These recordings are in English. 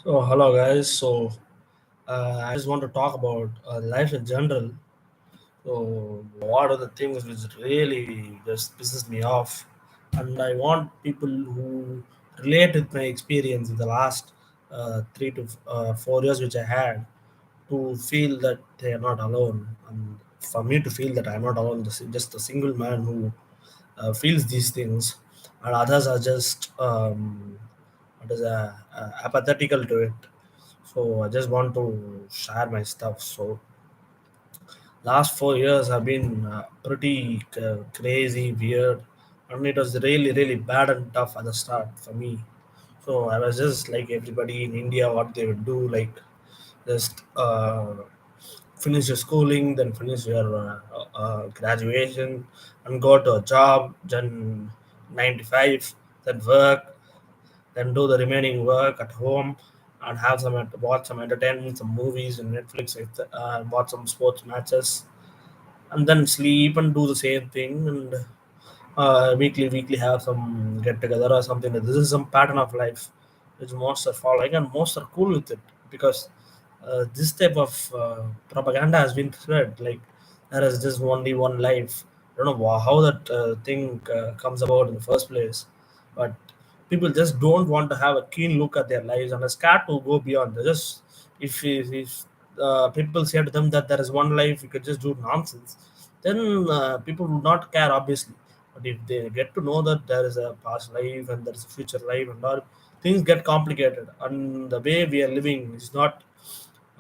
So, hello guys. I just want to talk about life in general. What are the things which really just pisses me off? And I want people who relate with my experience in the last 3 to 4 years which I had to feel that they are not alone, and for me to feel that I'm not alone, just a single man who feels these things, and others are just apathetical to it. So I just want to share my stuff. So last 4 years have been pretty crazy, weird, and it was really, really bad and tough at the start for me. So I was just like everybody in India, what they would do, like just finish your schooling, then finish your graduation, and go to a job, then 9 to 5, then work, then do the remaining work at home and have watch some entertainment, some movies and Netflix, watch some sports matches, and then sleep and do the same thing, and weekly have some get together or something. This is some pattern of life which most are following, and most are cool with it because this type of propaganda has been spread. Like there is just only one life. I don't know how that thing comes about in the first place, but people just don't want to have a keen look at their lives and are scared to go beyond. They just if people say to them that there is one life, you could just do nonsense, then people would not care, obviously. But if they get to know that there is a past life and there is a future life and all, things get complicated, and the way we are living is not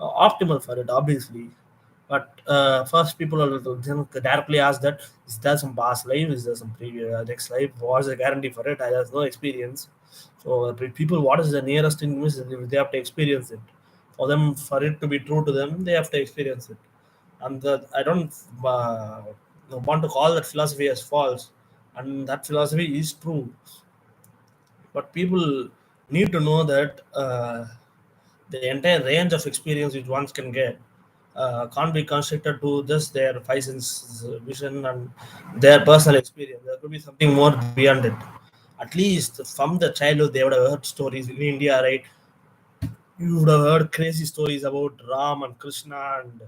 optimal for it, obviously. But first, people will then directly ask that: Is there some past life? Is there some previous next life? What's the guarantee for it? I have no experience. So people, what is the nearest thing is they have to experience it. For them, for it to be true to them, they have to experience it. And I don't want to call that philosophy as false, and that philosophy is true. But people need to know that the entire range of experience which one can get can't be constricted to just their five sense vision and their personal experience. There could be something more beyond it. At least from the childhood, they would have heard stories in India, right? You would have heard crazy stories about Ram and Krishna and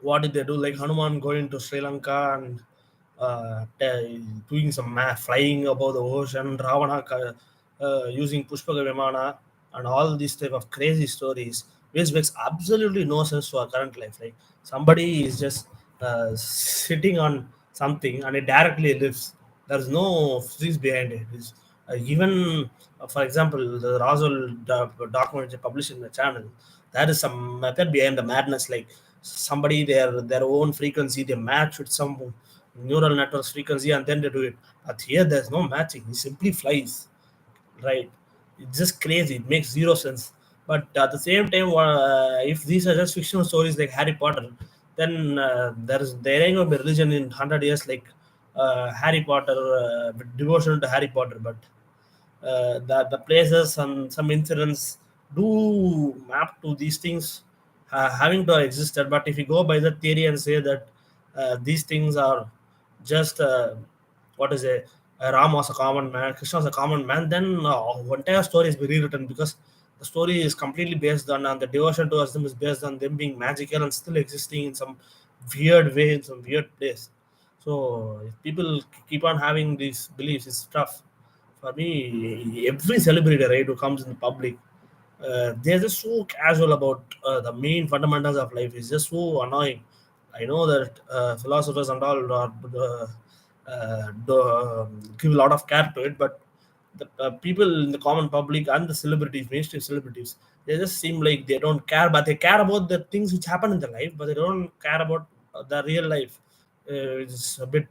what did they do, like Hanuman going to Sri Lanka and doing some flying above the ocean, Ravana using Pushpaka Vimana, and all these type of crazy stories, which makes absolutely no sense to our current life. Like somebody is just sitting on something and it directly lifts. There's no physics behind it. Even, for example, the Roswell documentary published in the channel, there is some method behind the madness. Like somebody their own frequency, they match with some neural networks frequency, and then they do it. But here, there's no matching. He simply flies, right? It's just crazy. It makes zero sense. But at the same time, if these are just fictional stories like Harry Potter, then there ain't gonna be religion in 100 years like Harry Potter, with devotion to Harry Potter. But the places and some incidents do map to these things having to have existed. But if you go by the theory and say that these things are just what is it, Ram was a common man, Krishna was a common man, then entire story is rewritten because the story is completely based on the devotion towards them is based on them being magical and still existing in some weird way in some weird place. So if people keep on having these beliefs, it's tough. For me, every celebrity, right, who comes in the public, they're just so casual about the main fundamentals of life. It's just so annoying. I know that philosophers and all give a lot of care to it, but the people in the common public and the celebrities, mainstream celebrities, they just seem like they don't care, but they care about the things which happen in their life, but they don't care about the real life. It's a bit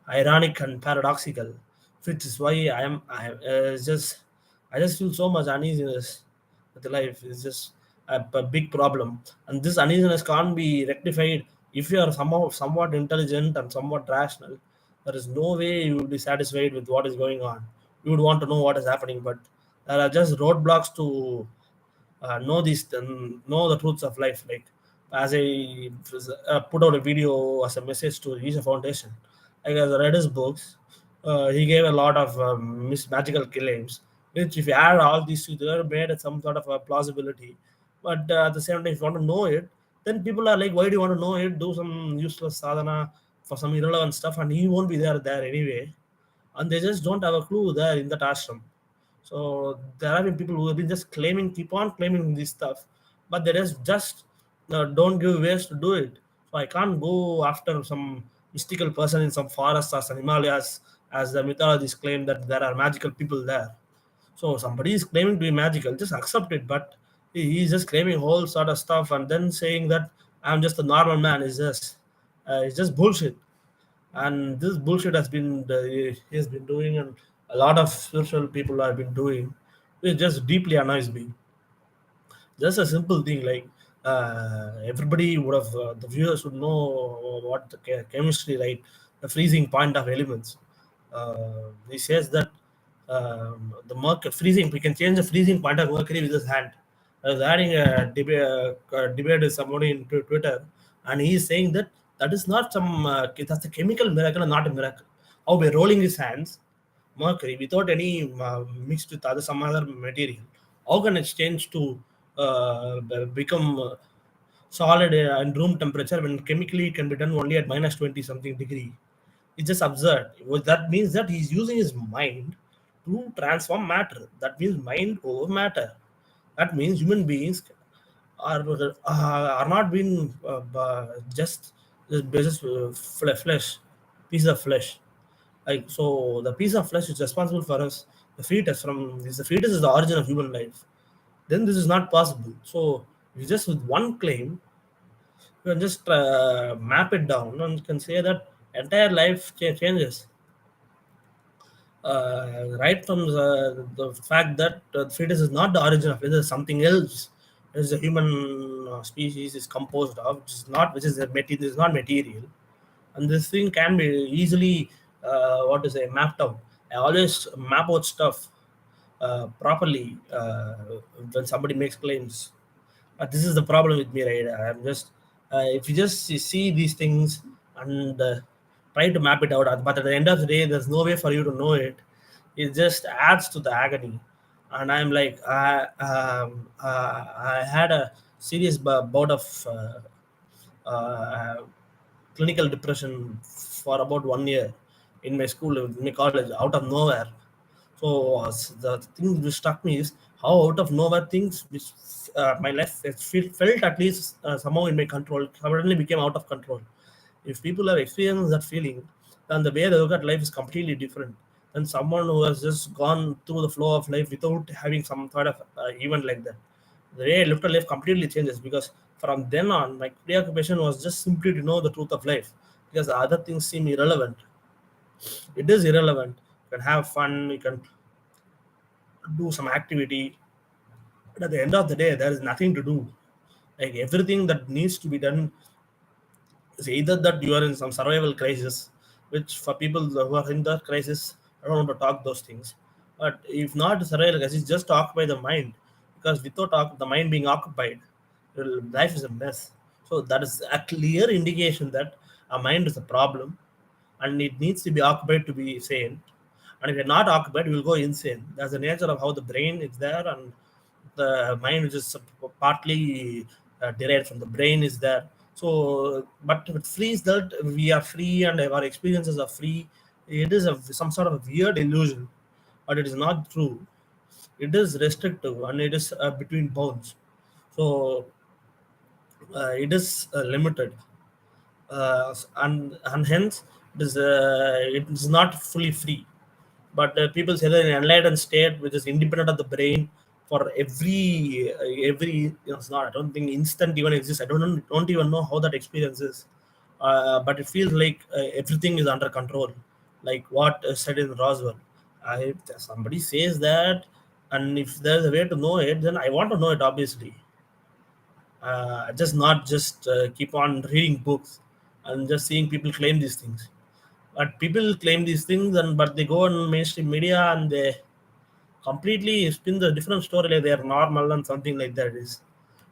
ironic and paradoxical, which is why I just feel so much uneasiness with life. It's just a big problem, and this uneasiness can't be rectified if you are somehow somewhat intelligent and somewhat rational. There is no way you will be satisfied with what is going on. You would want to know what is happening, but there are just roadblocks to know the truths of life. Like as I put out a video as a message to Isha Foundation, like as I read his books, he gave a lot of magical claims, which if you add all these together, made it some sort of a plausibility. But at the same time, if you want to know it, then people are like, why do you want to know it? Do some useless sadhana for some irrelevant stuff, and he won't be there anyway. And they just don't have a clue there in that ashram. So there have been people who have been just claiming, keep on claiming this stuff, but they just don't give ways to do it. So I can't go after some mystical person in some forest or some Himalayas, as the mythologies claim that there are magical people there. So somebody is claiming to be magical, just accept it. But he's just claiming whole sort of stuff and then saying that I'm just a normal man is just it's just bullshit. And this bullshit has been he has been doing, and a lot of spiritual people have been doing. It just deeply annoys me. Just a simple thing like everybody would have the viewers would know what the chemistry, right? The freezing point of elements. He says that the mercury freezing, we can change the freezing point of mercury with his hand. I was having a debate with somebody in Twitter, and he is saying that that is not some that's a chemical miracle and not a miracle. How by rolling his hands mercury without any mixed with other some other material, how can it change to become solid and room temperature when chemically it can be done only at minus 20 something degree? It's just absurd. Well, that means that he's using his mind to transform matter. That means mind over matter. That means human beings are not being just flesh, piece of flesh. Like so, the piece of flesh is responsible for us. The fetus from this, the fetus is the origin of human life. Then this is not possible. So, you just with one claim, you can just map it down and you can say that entire life changes. Right from the fact that the fetus is not the origin of it, it is something else. It is a human species is composed of, which is a material, is not material, and this thing can be easily what to say mapped out. I always map out stuff properly when somebody makes claims. This is the problem with me, right? I'm just if you just see these things and try to map it out, but at the end of the day, there's no way for you to know it. It just adds to the agony. And I'm like, I had a serious bout of clinical depression for about 1 year in my school, in my college, out of nowhere. So the thing which struck me is how out of nowhere things which my life felt at least somehow in my control suddenly became out of control. If people have experienced that feeling, then the way they look at life is completely different than someone who has just gone through the flow of life without having some sort of event like that. The way I looked at life completely changes because from then on, my preoccupation was just simply to know the truth of life because the other things seem irrelevant. It is irrelevant. You can have fun, you can do some activity, but at the end of the day, there is nothing to do. Like everything that needs to be done is either that you are in some survival crisis, which for people who are in that crisis, I don't want to talk those things. But if not survival crisis, just occupy the mind, because without the mind being occupied, life is a mess. So that is a clear indication that our mind is a problem, and it needs to be occupied to be sane. And if you're not occupied, you will go insane. That's the nature of how the brain is there, and the mind, which is partly derived from the brain, is there. So, but it frees that we are free and our experiences are free. It is some sort of a weird illusion, but it is not true. It is restrictive and it is between bounds. So, it is limited, and hence it is not fully free. But people say that in enlightened state, which is independent of the brain, for every it's not. I don't think instant even exists. I don't even know how that experience is. But it feels like everything is under control, like what said in Roswell. If somebody says that, and if there's a way to know it, then I want to know it. Obviously, just not just keep on reading books and just seeing people claim these things. But people claim these things, and but they go on mainstream media and they completely spin the different story like they are normal and something like that is,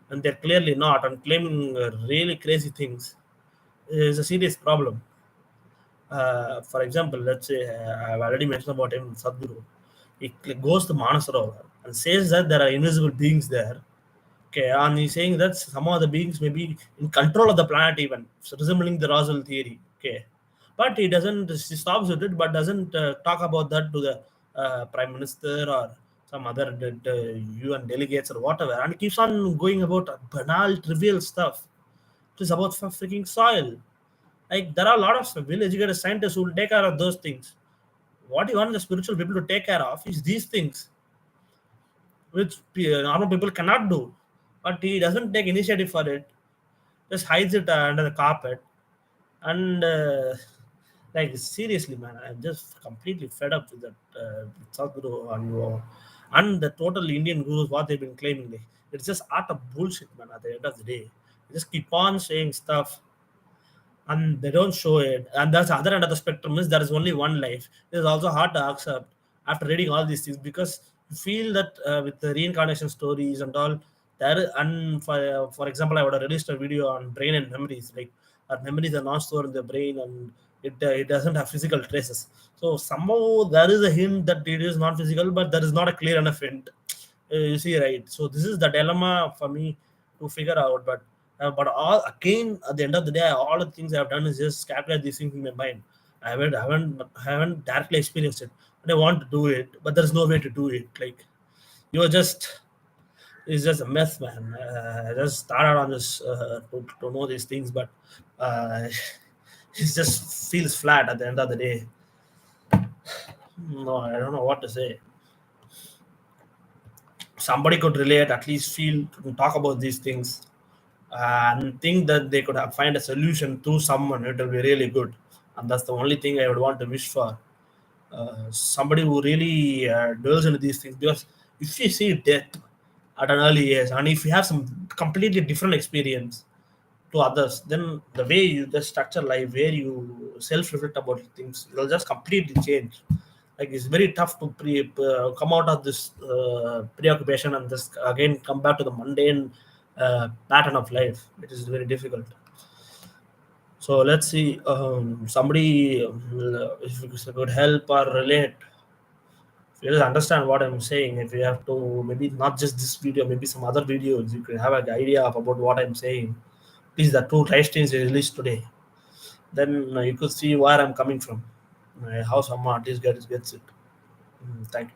and they're clearly not, and claiming really crazy things is a serious problem. For example, let's say I've already mentioned about him, Sadhguru. He goes to Manasarovar and says that there are invisible beings there. Okay, and he's saying that some of the beings may be in control of the planet, even so resembling the Roswell theory. Okay, but he doesn't. He stops with it, but doesn't talk about that to the prime minister or some other UN delegates or whatever, and keeps on going about banal, trivial stuff. It is about freaking soil. Like there are a lot of well-educated scientists who will take care of those things. What you want the spiritual people to take care of is these things, which normal people cannot do. But he doesn't take initiative for it, just hides it under the carpet. And like seriously, man, I'm just completely fed up with that Sadhguru and the total Indian gurus what they've been claiming. Like, it's just utter bullshit, man. At the end of the day, they just keep on saying stuff and they don't show it. And that's the other end of the spectrum is there is only one life. It is also hard to accept after reading all these things because you feel that with the reincarnation stories and all, there and for example, I would have released a video on brain and memories. Like our memories are not stored in the brain and it doesn't have physical traces. So somehow there is a hint that it is not physical, but there is not a clear enough hint. You see, right? So this is the dilemma for me to figure out. But all again at the end of the day, all the things I've done is just calculate these things in my mind. I haven't directly experienced it, but I want to do it, but there's no way to do it. Like you're just it's just a mess, man. I just started on this to know these things, but uh, it just feels flat at the end of the day. No, I don't know what to say. Somebody could relate, at least feel, talk about these things, and think that they could have find a solution through someone, it will be really good. And that's the only thing I would want to wish for. Somebody who really dwells into these things. Because if you see death at an early age, and if you have some completely different experience to others, then the way you just structure life, where you self-reflect about things, it'll just completely change. Like it's very tough to come out of this preoccupation and just again come back to the mundane pattern of life. It is very difficult. So let's see. Somebody, if you could help or relate, if you just understand what I'm saying, if you have to, maybe not just this video, maybe some other videos, you can have an idea of about what I'm saying. Please, the two live streams are released today. Then you could see where I'm coming from, how some artist gets it. Thank you.